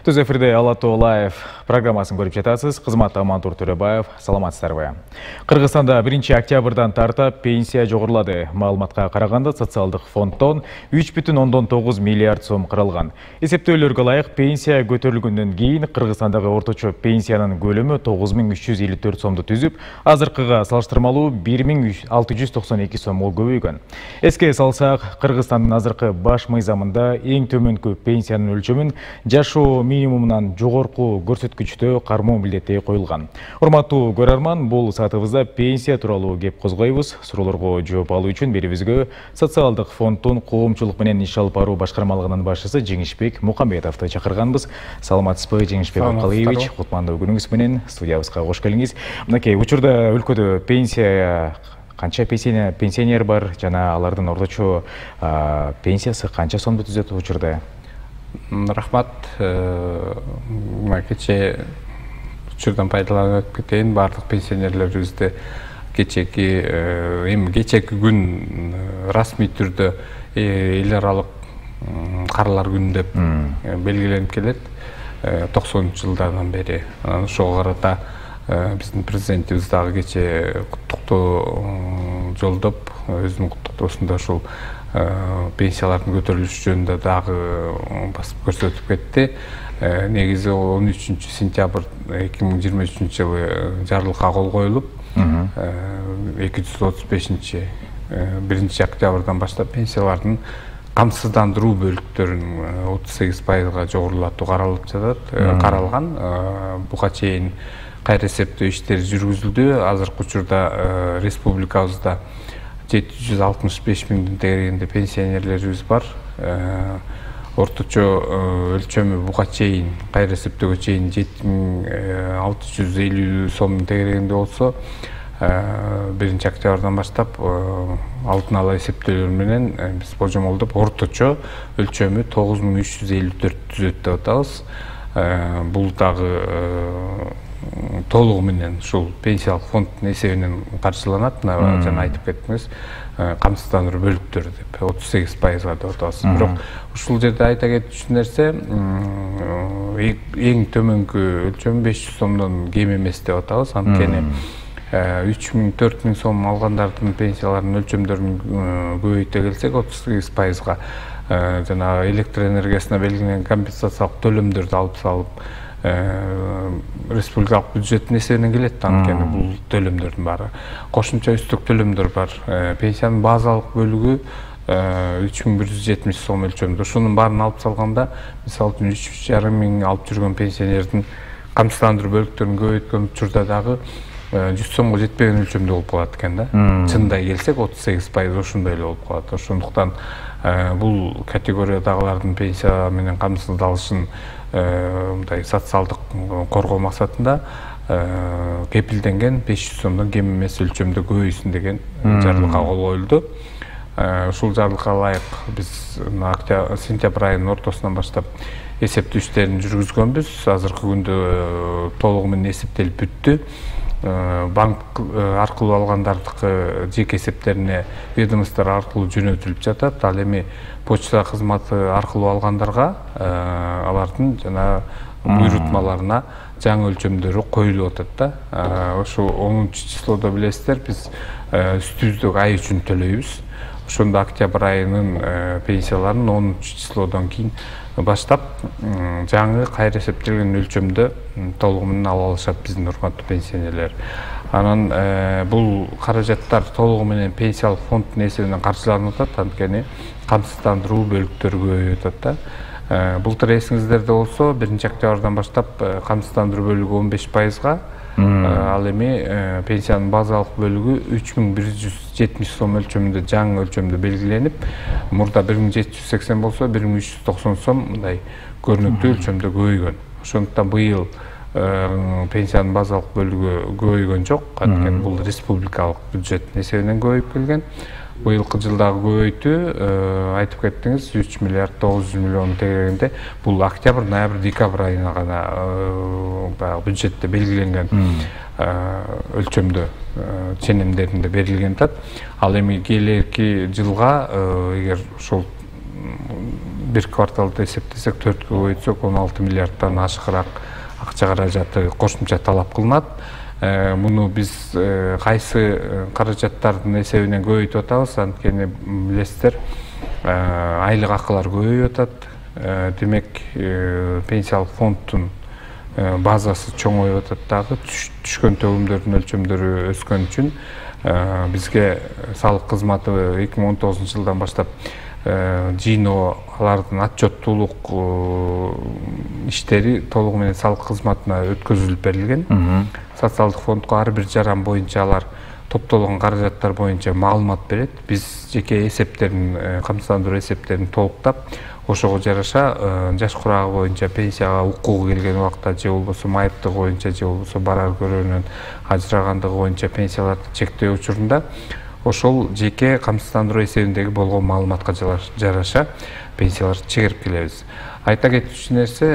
Түз эфирде Алату Лайв программасын көріп жатасыз. Қызмат Амантур Төребаев, саламатсыздарбы. Қырғызстанда 1 октябрдан тарта пенсия жоғырылады. Маалыматқа қарағанда социалдық фондтон 3,9 миллиард сом қырылған. Есептеулерге лайық пенсия көтерілгеннен кейін Қырғызстандағы орточо пенсияның көлемі 9354 сомды түзіп, азыркыга салыштырмалуу 1692 сом көбөйгөн. Эске салсак, Кыргызстандын азыркы баш мыйзамында эң төмөнкү пенсиянын өлчөмүн жашоо минимумунан жогорку көрсөткүчтө кармоо милдети коюлган. Урматтуу көрөрман, бул саатыбызда пенсия тууралуу кеп козгойбуз. Суроолорго жооп алуу үчүн берибизге социалдык фонддун коомчулук менен иш алып баруу башкармалыгынын башчысы Жеңишбек Мукамбетовду чакырганбыз. Саламатсызбы, Жеңишбек Абкалыевич? Кутмандуу күнүңүз менен студиябызга кош келиңиз. Мынакей учурда өлкөдө пенсия канча пенсионер бар жана алардын орточо пенсиясы канча сомду түзөт учурда? Рахмат. Кече учурдан пайдаланып кетейин. Бардык пенсионерлерибизди кечеки күн расмий түрдө эл аралык каралар күнү деп белгиленип келет. 90-жылдардан бери. Ошого карата биздин президентибиз дагы кече куттуктоо жолдоп, өзүнүн куттуктоосунда ушул пенсиялардын көтөрүлүшү жөнүндө дагы басып көрсөтүп кетти. Негизи 13 сентябрь 2023 жылы жарлыкка кол коюлуп, 235 1 октябрдан баштап пенсиялардын камсыздандыруу бөлүктөрүн 38%га жогорулатуу каралган. Буга чейин кайра эсептөө иштери жүргүзүлдү. Азыркы учурда республикабызда 765 миңдин тегерегинде пенсионерлерибиз бар. Орточо өлчөмү буга чейин кайра эсептөөгө чейин 7650 сомдун тегерегинде болсо, 1 октябрдан баштап алдын ала эсептөөлөр менен биз божомолдоп орточо өлчөмү 9354 түзөт деп атабыз. Бул дагы толугу менен ушул пенсиялык фонддун эсебинен каржыланат. Жана айтып кеттиңиз, камсыздандыруу бөлүктөрү деп 38%га деп атабыз. Бирок ушул жерде айта кетчү нерсе, эң төмөнкү өлчөм 500 сомдон кем эмес деп атабыз. Анткени 3000-4000 сом алгандардын пенсияларынын өлчөмдөрүн көбөйтө келсек, 38%га жана электр энергиясына белгиленген компенсациялык төлөмдөрдү алып салып, республикалык бюджеттин эсебинен келет. Анткени бул төлөмдөрдүн баары кошумча үстүк төлөмдөр бар. Пенсиянын базалык бөлүгү 3170 сом өлчөмдө. Ушунун баарын алып салганда, мисалы үчүн 3,5 миң алып жүргөн пенсионердин камсыздандыруу бөлүктөрүн көбөйткөн учурда дагы 100 сомго жетпеген өлчөмдө болуп калат экен да. Чындай келсек 38% ошондой эле болуп калат. Ошондуктан бул категориядагылардын пенсия менен камсыздалышын мындай социалдык коргоо максатында кепилденген 500 сомдон кем эмес өлчөмдө көбөйсүн деген жарлыкка кол коюлду. Ушул жарлыкка ылайык биз сентябрь айынын ортосунан баштап эсептөө иштерин жүргүзгөнбүз. Азыркы күндө толугу менен эсептелип бүттү. Банк аркылуу алгандардыкы жеке эсептерине ведомство аркылуу жөнөтүлүп жатат. Ал эми почта кызматы аркылуу алгандарга алардын жана буйрутмаларына жаңы өлчөмдөрү коюлуп атат да. Ошо 10 числодо билесиздер, биз үстүбүздөгү ай үчүн төлөйбүз. Ошондо октябрь айынын пенсияларын 10 числодон кийин баштап жаңы кайра эсептелген өлчөмдө толугу менен ала алышат биздин урматтуу пенсионерлер. Анан бул каражаттар толугу менен пенсиялык фонддун эсебинен каржыланып атат. Анткени камсыздандыруу бөлүктөрү көбөйүп атат да. Былтыр эсиңиздерде болсо, 1 октябрдан баштап камсыздандыруу бөлүгү 15%га, ал эми пенсиянын базалык бөлүгү 3170 сом өлчөмүндө жаңы өлчөмдө белгиленип, мурда 1780 болсо 1390 сом мындай көрүнүктүү өлчөмдө көбөйгөн. Ошондуктан быйыл пенсиянын базалык бөлүгү көбөйгөн жок. Анткени бул республикалык бюджеттин эсебинен көбөйүп келген. Быйылкы жылдагы көбөйтүү айтып кеттиңиз 3 миллиард 900 миллион тегерегинде. Бул октябрь, ноябрь, декабрь айына гана бюджетте белгиленген өлчөмдө ченемдеринде берилген атат. Ал эми келерки жылга эгер ошол bir кварталды эсептесек 4-кө көбөйтсөк 16 миллиарддан ашыгыраак акча каражаты кошумча талап кылынат. Муну биз кайсы каражаттардын эсебинен көбөйтүп атабыз, анткени билесиздер, айлык акылар көбөйүп атат. Демек, пенсиялык фонддун базасы чоңоюп атат дагы, түшкөн төгүмдөрдүн өлчөмдөрү өскөн үчүн бизге салык кызматы 2019 жылдан баштап жыйноо, алардын отчеттуулук иштери толугу менен салык кызматына өткөзүлүп берилген. Социалдык фондго ар бир жаран боюнча алар топтолгон каражаттар боюнча маалымат берет. Биз жеке эсептерин, камсыздандыруу эсептерин толуктап, ошого жараша жаш курагы боюнча пенсияга укугу келген убакта же болбосо майыптыгы боюнча же болбосо барар көрүүнөн ажырагандыгы боюнча пенсияларды чектөө учурунда ошол жеке камсыздандыруу эсебиндеги болгон маалыматка жараша пенсияларды чегерип келебиз. Айта кетчү нерсе,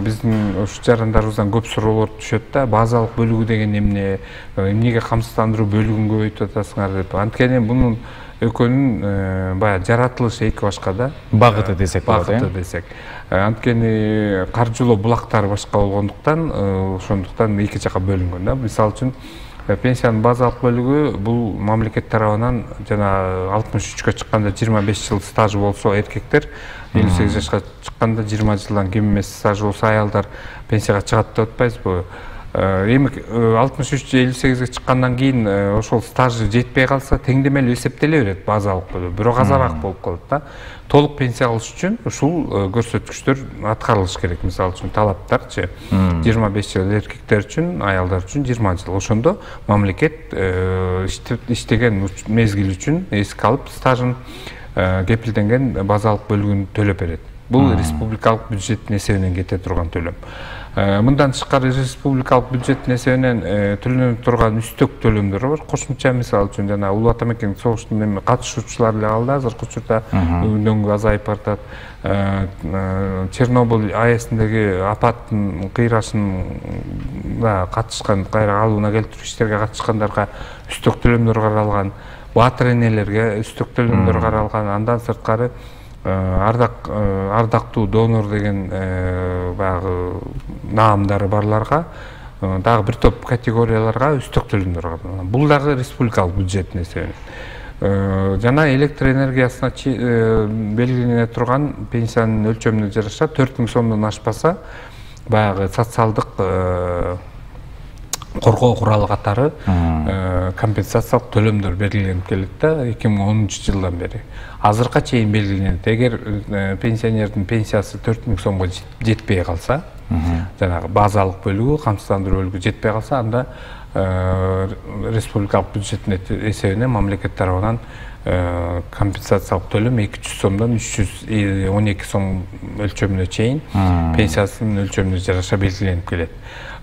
биздин ушу жарандарыбыздан көп суроолор түшөт да, базалык бөлүгү деген эмнеге камсыздандыруу бөлүгүн көбөйтүп атасыңар деп. Анткени бунун экөөнүн баягы жаратылышы эки башка да. Багыты десек болот, багыты десек. Анткени каржылоо булактары башка болгондуктан, ошондуктан эки жака бөлүнгөн да. Мисалы үчүн пенсиянын базалык бөлүгү бул мамлекет тарабынан жана 63-кө чыкканда 25 жыл стажы болсо эркектер, 58 жашка чыкканда 20 жылдан кем эмес стажы болсо аялдар пенсияга чыгат деп атпайбызбы? Эми 63-58-ге чыккандан кийин ошол стажы жетпей калса теңдемелүү эсептеле берет базалык бөлүгү, бирок азыраак болуп калат да. Толук пенсия алыш үчүн ушул көрсөткүчтөр аткарылыш керек. Мисалы үчүн талаптарчы 25 жыл эркектер үчүн, аялдар үчүн 20 жыл. Ошондо мамлекет иштеген мезгил үчүн эске алып стажын кепилденген базалык бөлүгүн төлөп берет. Бул республикалык бюджеттин эсебинен кете турган төлөм. Мындан тышкары республикалык бюджеттин эсебинен төлөнүп турган үстөк төлөмдөр бар. Кошумча мисалы үчүн жана Улуу Ата Мекенин согуштун катышуучулары эле калды. Азыркы учурда өндөнгө азайып баратат. Чернобыль АЭСиндеги апаттын кыйрашында катышкан, кайра калыбына келтирүү иштерге катышкандарга үстөк төлөмдөр каралган. Батыр энелерге үстөк төлөмдөр каралган. Андан сырткары ардактуу донор деген баягы наамдары барларга дагы бир топ категорияларга үстөк төлөмдөр каралган. Бул дагы республикалык бюджеттин эсебинен. Жана электр энергиясына белгилене турган пенсиянын өлчөмүнө жараша 4000 сомдон ашпаса баягы социалдык коргоо куралы катары компенсациялык төлөмдөр белгиленип келет да 2010 жылдан бери. Азыркыга чейин белгиленет. Эгер пенсионердин пенсиясы 4000 сомго жетпей калса, жанагы базалык бөлүгү, камсыздандыруу бөлүгү жетпей калса, анда республикалык бюджеттин эсебинен мамлекет тарабынан компенсациялык төлөм 200 сомдон 312 сом өлчөмүнө чейин пенсиясынын өлчөмүнө жараша белгиленип келет.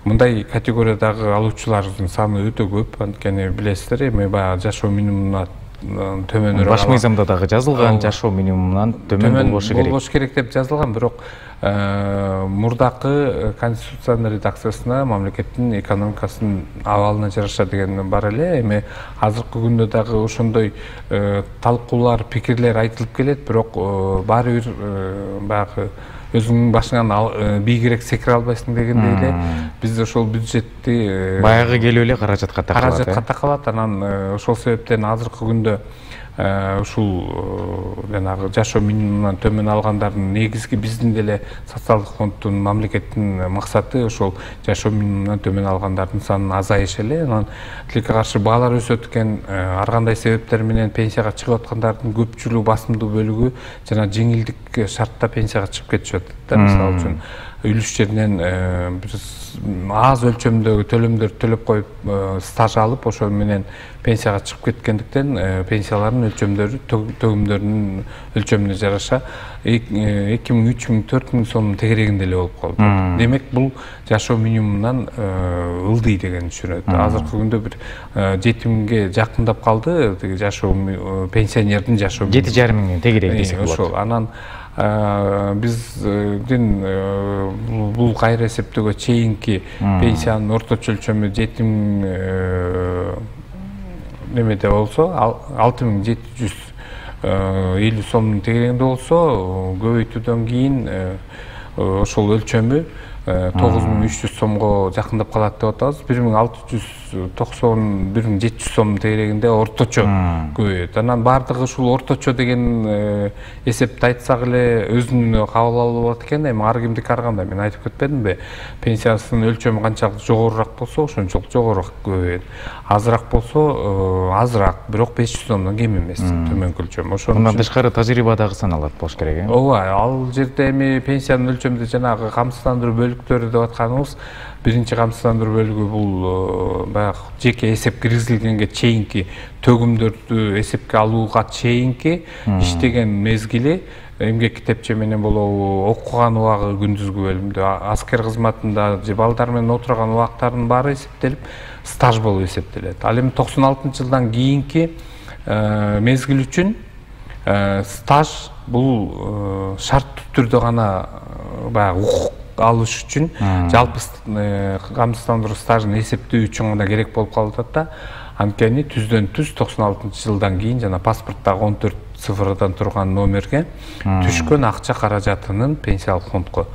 Мындай категориядагы алуучулардын саны өтө көп, анткени билесиздер, эми баягы жашоо минимумуна төмөнүрөөк. Баш мыйзамда дагы жазылган жашоо минимумунан төмөн болбош керек деп жазылган, бирок мурдакы конституциянын редакциясына мамлекеттин экономикасынын абалына жараша деген бар эле. Эми азыркы күндө дагы ошондой талкуулар, пикирлер айтылып келет, бирок баары бир баягы өзүңдүн башыңан бийигирээк секире албайсың дегендей эле биз ошол бюджетти баягы келип эле каражатка такалат. Анан ошол себептен азыркы күндө ушул жанагы жашоо минимумунан төмөн алгандардын негизги биздин деле социалдык фонддун, мамлекеттин максаты ошол жашоо минимумунан төмөн алгандардын санын азайышы эле. Анан тилекке каршы баалар өсөт экен, ар кандай себептер менен пенсияга чыгып аткандардын көпчүлүгү, басымдуу бөлүгү жана жеңилдик шартта пенсияга чыгып кетишет да. Мисалы үчүн үлүш жеринен аз өлчөмдөгү төлөмдөрдү төлөп коюп стаж алып, ошол менен пенсияга чыгып кеткендиктен пенсиялардын өлчөмдөрү, төгүмдөрүнүн өлчөмүнө жараша 2000, 3000, 4000 сомдун тегерегинде эле болуп калды. Демек, бул жашоо минимумунан ылдый деген түшүнөт. Азыркы күндө бир 7000ге жакындап калды, жашоо пенсионердин жашоо 7,5 тегереги десек болот. Ошол. Анан биздин бул кайра эсептөөгө чейинки пенсиянын орточо өлчөмү 7000 немеде болсо 6700 50 сомдун тегерегинде болсо, көбөйтүүдөн кийин ошол өлчөмү 9300 сомго жакындап калат деп атабыз. 1690, 1700 сом тегерегинде орточо көбөйөт. Анан бардыгы ушул орточо деген эсепти айтсак эле өзүнө кабыл алып болот экен. Эми ар кимдики караганда мен айтып кетпедимби? Пенсиясынын өлчөмү канчалык жогорураак болсо, ошончолук жогорураак көбөйөт. Азыраак болсо, азыраак, бирок 500 сомдон кем эмес төмөнкү өлчөм. Мындан тышкары тажрыйба дагы саналат болуш керек, э? Ооба, ал жерде эми пенсиянын өлчөмүндө жанагы камсыздандыруу бөлүктөрү деп атканыбыз, биринчи камсыздандыруу бөлүгү бул баягы жеке эсеп киргизилгенге чейинки төгүмдөрдү эсепке алууга чейинки иштеген мезгили, эмгек китепче менен болобу, окуган убагы күндүзгү бөлүмдө, аскер кызматында же балдар менен отурган убактардын баары эсептелип, стаж болуп эсептелет. Ал эми 96-жылдан кийинки мезгил үчүн стаж бул шарттуу түрдө гана баягы укук алыш үчүн, жалпы камсыздандыруу стажын эсептөө үчүн гана керек болуп калып атат да. Анткени түздөн-түз 96-жылдан кийин жана паспорттагы 14 цифрдан турган номерге түшкөн акча каражатынын пенсиялык фондко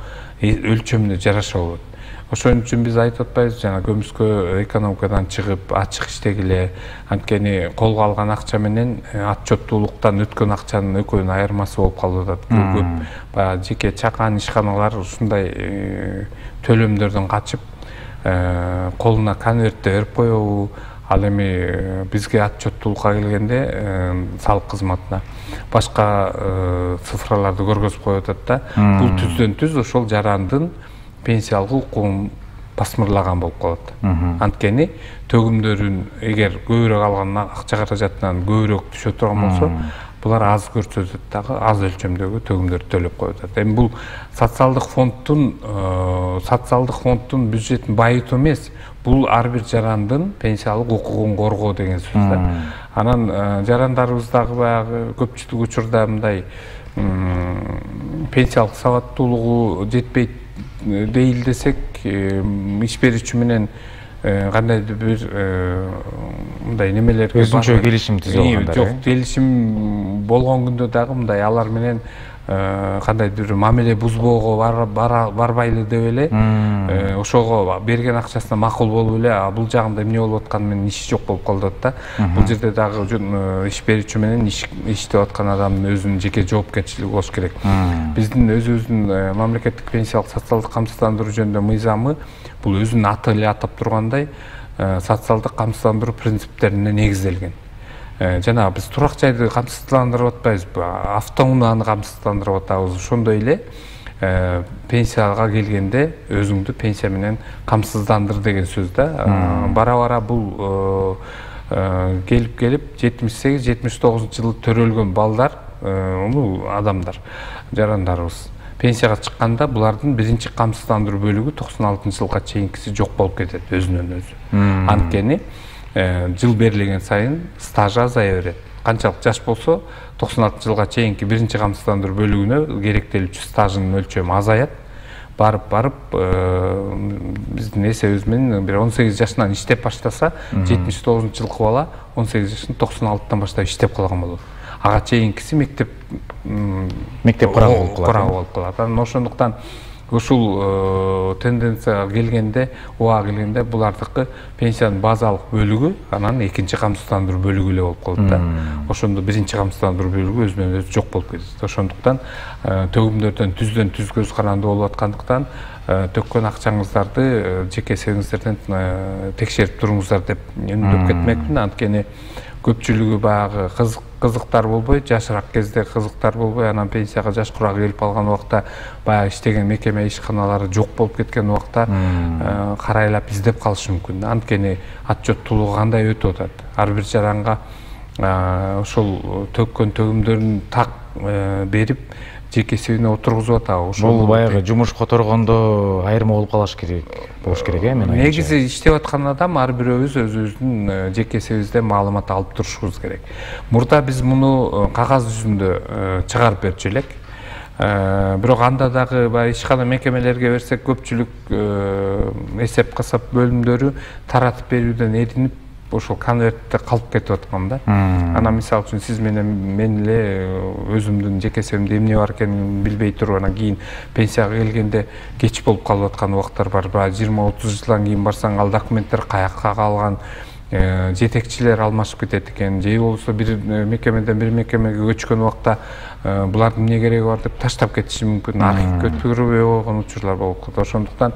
өлчөмүнө жараша болот. Ошон үчүн биз айтып атпайбыз, жана көмүскө экономикадан чыгып ачык иштегиле, анткени колго алган акча менен отчеттуулуктан өткөн акчанын экөөнүн айырмасы болуп калып атат. Көп баягы жеке чакан ишканалар ушундай төлөмдөрдөн качып, колуна конвертте берип коебу. Ал эми бизге отчеттуулукка келгенде салык кызматына башка цифраларды көргөзүп коюп атат да. Бул түздөн-түз ошол жарандын пенсиялык укугун басмырлаган болуп калат. Анткени төгүмдөрүн эгер көбүрөөк алган акча каражатынан көбүрөөк түшө турган болсо, булар аз көрсөтөт дагы, аз өлчөмдөгү төгүмдөрдү төлөп коюп атат. Эми бул социалдык фонддун бюджетин байытуу эмес, бул ар бир жарандын пенсиялык укугун коргоо деген сөз да. Анан жарандарыбыз дагы баягы көпчүлүк учурда мындай пенсиялык сабаттуулугу жетпейт дейил десек, иш берүүчү менен кандайдыр бир мындай немелерге өзүнчө келишим түзүп алгандар. Жок, келишим болгон күндө дагы мындай алар менен кандайдыр бир мамиле бузбоого барбайлы деп эле, ошого берген акчасына макул болуп эле, бул жагында эмне болуп атканы менен иши жок болуп калып атат да. Бул жерде дагы иш берүүчү менен иштеп аткан адамдын өзүнүн жеке жоопкерчилиги болуш керек. Биздин өзүбүздүн мамлекеттик пенсиялык социалдык камсыздандыруу жөнүндө мыйзамы бул өзүнүн аты эле атап тургандай социалдык камсыздандыруу принциптерине негизделген. Жана биз турак жайды камсыздандырып атпайбызбы, автоунааны камсыздандырып атабыз. Ошондой эле пенсияга келгенде өзүңдү пенсия менен камсыздандыр деген сөз да. Бара-бара бул келип 78-79 жылы төрөлгөн балдар, адамдар, жарандарыбыз пенсияга чыкканда булардын биринчи камсыздандыруу бөлүгү 96-жылга чейинкиси жок болуп кетет өзүнөн өзү. Анткени жыл берилген сайын стажы азая берет. Канчалык жаш болсо 96 жылга чейинки биринчи камсыздандыруу бөлүгүнө керектелүүчү стажынын өлчөмү азаят. Барып биздин эсебибиз менен бир 18 жашынан иштеп баштаса, 79 жылкы бала 18 жашын 96-тан баштап иштеп калган болот. Ага чейинкиси мектеп курагы болуп калат. Анан ошондуктан ушул тенденцияга келгенде, убага келгенде булардыкы пенсиянын базалык бөлүгү анан экинчи камсыздандыруу бөлүгү эле болуп калат да. Ошондо биринчи камсыздандыруу бөлүгү өзүнөн өзү жок болуп кетет. Ошондуктан төгүмдөрдөн түздөн-түз көз каранды болуп аткандыктан төккөн акчаңыздарды жеке эсебиңиздерден текшерип туруңуздар деп үндөп кетмекмин. Анткени көпчүлүгү баягы кызыктар болбой, жашыраак кезде кызыктар болбой, анан пенсияга жаш курагы келип калган убакта баягы иштеген мекеме ишканалары жок болуп кеткен убакта карайлап издеп калышы мүмкүн. Анткени отчеттуулугу кандай өтүп атат. Ар бир жаранга ошол төккөн төгүмдөрүн так берип жеке эсебине отургузуп атабы. Бул баягы жумуш которгондо айырма болуп калыш керек болуш керек, мен ойымча. Негизи иштеп аткан адам ар бирөөбүз өзүбүздүн жеке эсебибизден маалымат алып турушубуз керек. Мурда биз муну кагаз жүзүндө чыгарып берчү элек. Бирок анда дагы баягы ишкана мекемелерге берсек көпчүлүк эсеп касап бөлүмдөрү таратып берүүдөн эринип ошол конвертте калып кетип аткан да. Анан мисалы үчүн сиз мен эле өзүмдүн жеке эсебимде эмне бар экенин билбей туруп анан кийин пенсияга келгенде кеч болуп калып аткан убактар бар. 20-30 жылдан кийин барсаң ал документтер каяка калган, жетекчилер алмашып кетет экен, же болбосо бир мекемеден бир мекемеге көчкөн убакта булардын эмне кереги бар деп таштап кетиши мүмкүн, архивге өткөрүлбөй койгон учурлар болуп калат. Ошондуктан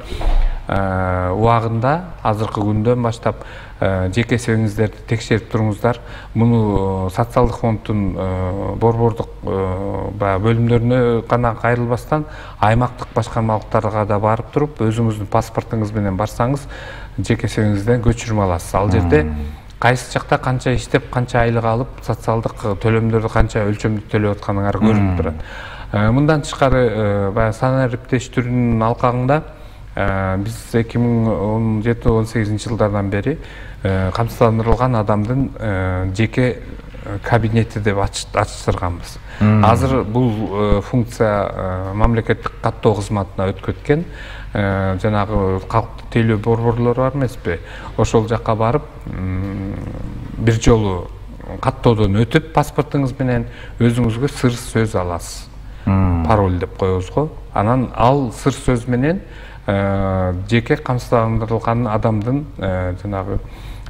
убагында азыркы күндөн баштап жеке эсебиңиздерди текшерип туруңуздар. Муну социалдык фонддун борбордук бөлүмдөрүнө гана кайрылбастан аймактык башкармалыктарга да барып туруп, өзүңүздүн паспортуңуз менен барсаңыз, жеке эсебиңизден көчүрмө аласыз. Ал жерде кайсы жакта канча иштеп, канча айлык алып, социалдык төлөмдөрдү канча өлчөмдүү төлөп атканыңар көрүнүп турат. Мындан тышкары баягы санариптештирүүнүн алкагында биз 2017-18 жылдардан бери камсыздандырылган адамдын жеке кабинети деп ачтырганбыз. Азыр бул функция мамлекеттик каттоо кызматына өткөткөн. Жанагы калктык тейлөө борборлору бар эмеспи? Ошол жакка барып, бир жолу каттоодон өтүп, паспортуңуз менен өзүңүзгө сыр сөз аласыз. Пароль деп коебуз го. Анан ал сыр сөз менен жеке камсыздандырылган адамдын жанагы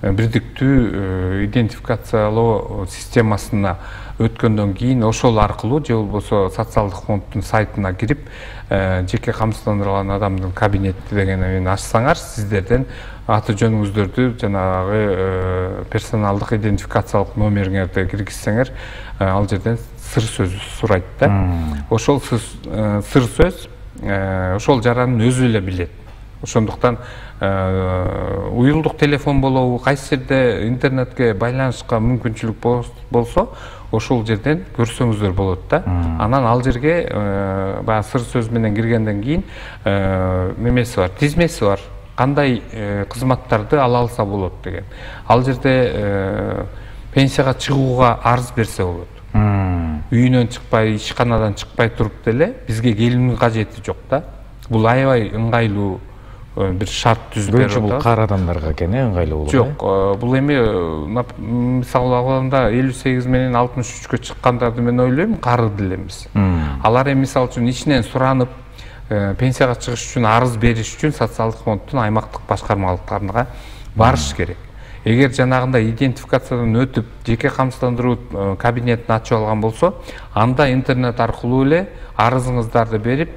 бирдиктүү идентификациялоо системасына өткөндөн кийин ошол аркылуу же болбосо социалдык фонддун сайтына кирип жеке камсыздандырылган адамдын кабинети дегенин ачсаңар, сиздерден аты жөнүңүздөрдү жанагы персоналдык идентификациялык номериңерди киргизсеңер, ал жерден сыр сөз сурайт да. Ошол сыр сөз ошол жаранын өзү эле билет. Ошондуктан уюлдук телефон болобу, кайсы жерде интернетке байланышка мүмкүнчүлүк болсо, ошол жерден көрсөңүздөр болот да. Анан ал жерге баягы сыр сөз менен киргенден кийин немеси бар, тизмеси бар. Кандай кызматтарды ала алса болот деген. Ал жерде пенсияга чыгууга арыз берсе болот. Үйүнөн чыкпай, ишканадан чыкпай туруп деле бизге келүүнүн кажети жок да. Бул аябай ыңгайлуу бир шарт түзүп берип атат. Бул кар адамдарга экен, ыңгайлуу болот. Жок, бул эми мисалы алганда 58 менен 63-кө чыккандарды мен ойлойм, карыды элемиз. Алар эми мисалы үчүн ичинен суранып, пенсияга чыгыш үчүн арыз бериш үчүн социалдык фонддун аймактык башкармалыктарына барыш керек. Эгер жанагындай идентификациядан өтүп, жеке камсыздандыруу кабинетин ачып алган болсо, анда интернет аркылуу эле арызыңыздарды берип,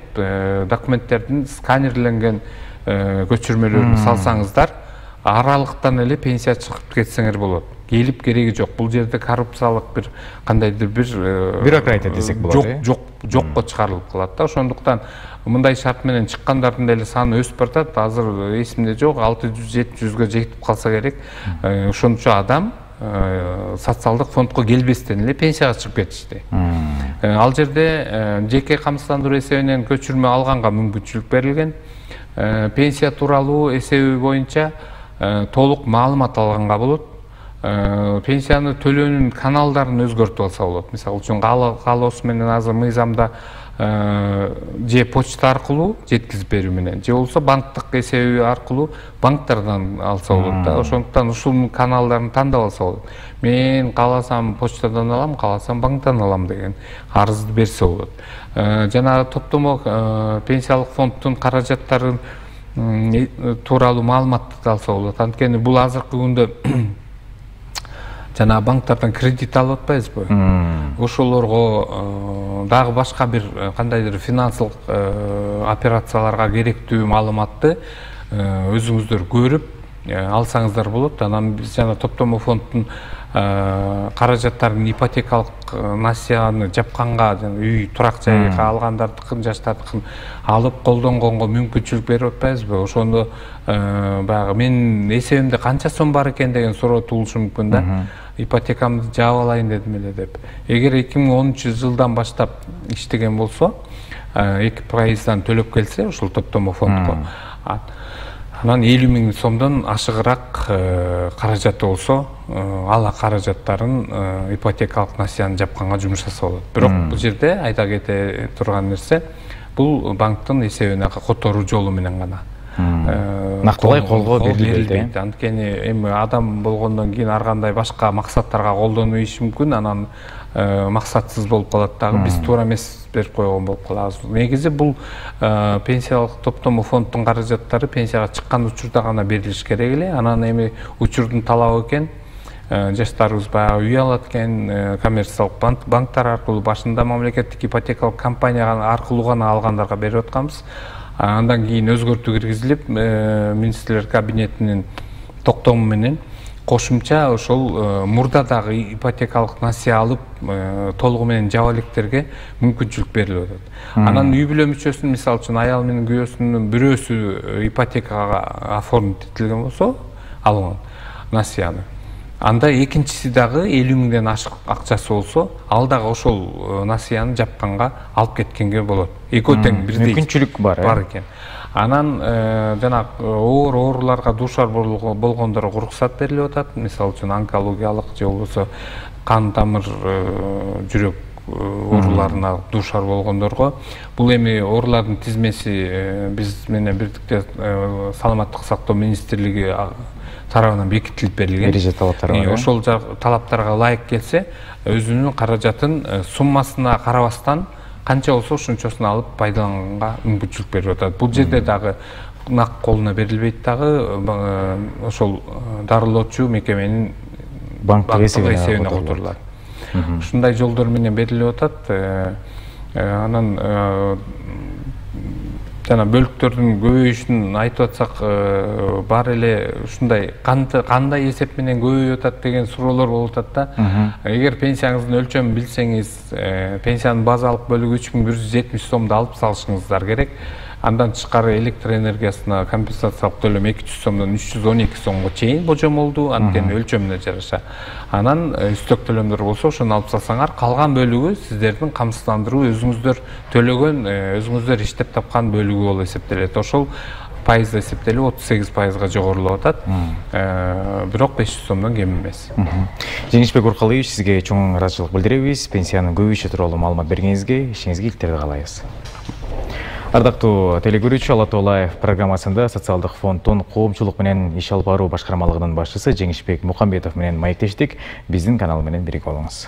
документтердин сканерленген көчүрмөлөрүн салсаңыздар, аралыктан эле пенсия чыгып кетсеңер болот. Келип кереги жок. Бул жерде коррупциялык бир кандайдыр бир бюрократия десек болот. Жокко чыгарылып калат да. Ошондуктан мындай шарт менен чыккандардын деле саны өсүп баратат. Азыр эсимде жок, 600-700гө жетип калса керек. Ошончо адам социалдык фондко келбестен эле пенсияга чыгып кетишти. Ал жерде жеке камсыздандыруу эсебинен көчүрмө алганга мүмкүнчүлүк берилген. Пенсия тууралуу эсеби боюнча толук маалымат алганга болот. Пенсияны төлөөнүн каналдарын өзгөртүп алса болот. Мисалы үчүн каалоосу менен азыр мыйзамда же почта аркылуу жеткизип берүү менен, же болбосо банктык эсеби аркылуу банктардан алса болот да. Ошондуктан ушул каналдарын тандап алса болот. Мен кааласам почтадан алам, кааласам банктан алам деген арызды берсе болот. Жанагы топтомо пенсиялык фонддун каражаттарын тууралуу маалыматты алса болот. Анткени бул азыркы күндө жана банктардан кредит алып атпайбызбы? Ошолорго дагы башка бир кандайдыр финансылык операцияларга керектүү маалыматты өзүңүздөр көрүп алсаңыздар болот. Анан биз жана топтомо фонддун каражаттарын ипотекалык насыяны жапканга, үй турак жайга алгандардыкын, жаштардыкын алып колдонгонго мүмкүнчүлүк берип атпайбызбы? Ошондо баягы менин эсебимде канча сом бар экен деген суроо туулушу мүмкүн да. Ипотекамды жаап алайын дедим эле деп. Эгер 2013 жылдан баштап иштеген болсо, 2%дан төлөп келсе, ушул топтомо фондко, анан 50 000 сомдон ашыгыраак каражаты болсо, ала каражаттарын ипотекалык насыяны жапканга жумшаса болот. Бирок бул жерде айта кете турган нерсе, бул банктын эсебине которуу жолу менен гана. Нактылай колго берилбейт. Анткени эми адам болгондон кийин ар кандай башка максаттарга колдонуу иши мүмкүн, анан максатсыз болуп калат дагы, биз туура эмес берип койгон болуп калабыз. Негизи бул пенсиялык топтому фонддун каражаттары пенсияга чыккан учурда гана берилиш керек эле. Анан эми учурдун талабы экен, жаштарыбыз баягы үй алат экен, коммерциялык банктар аркылуу башында мамлекеттик ипотекалык компания аркылуу гана алгандарга берип атканбыз. Андан кийин өзгөртүү киргизилип, министрлер кабинетинин токтому менен кошумча ошол мурда дагы ипотекалык насыя алып толугу менен жаба электерге мүмкүнчүлүк берилип атат. Анан үй бүлө мүчөсүнүн, мисалы үчүн аял менен күйөөсүнүн бирөөсү ипотекага оформить этилген болсо, алган насыяны. Анда экинчиси дагы 50 миңден ашык акчасы болсо, ал дагы ошол насыяны жапканга алып кеткенге болот. Экөө тең бирдей мүмкүнчүлүк бар экен. Анан жана ооруларга дуушар болгондорго уруксат берилип атат. Мисалы үчүн онкологиялык же болбосо кан тамыр жүрөк ооруларына дуушар болгондорго бул эми оорулардын тизмеси биз менен бирдикте саламаттык сактоо министрлиги тарабынан бекитилип берилген. Эреже талаптары бар. Ошол талаптарга ылайык келсе, өзүнүн каражатын суммасына карабастан канча болсо ошончосун алып пайдаланганга мүмкүнчүлүк берип атат. Бул жерде дагы нак колуна берилбейт дагы, ошол дарылоочу мекеменин банктык эсебине которулат. Ушундай жолдор менен берилип атат. Анан жана бөлүктөрдүн көбөйүшүн айтып атсак, бар эле ушундай кандай эсеп менен көбөйүп атат деген суроолор болуп атат да. Эгер пенсияңыздын өлчөмүн билсеңиз, пенсиянын базалык бөлүгү 3170 сомду алып салышыңыздар керек. Андан тышкары электр энергиясына компенсациялык төлөм 200 сомдон 312 сомго чейин божомолду, анткени өлчөмүнө жараша. Анан үстөк төлөмдөр болсо ошону алып салсаңар, калган бөлүгү сиздердин камсыздандыруу өзүңүздөр төлөгөн, өзүңүздөр иштеп тапкан бөлүгү болуп эсептелет. Ошол пайыз эсептелип 38%га жогорулап атат. Бирок 500 сомдон кем эмес. Жеңишбек Уркалыевич, сизге чоң ыраазычылык билдиребиз. Пенсиянын көбөйүшү тууралуу маалымат бергениңизге, ишиңизге илтерди каалайбыз. Ардактуу телекөрүүчү, Ала Тоо Лайв программасында социалдык фонддун коомчулук менен иш алып баруу башкармалыгынын башчысы Жеңишбек Мукамбетов менен маектештик. Биздин канал менен бирге болуңуз.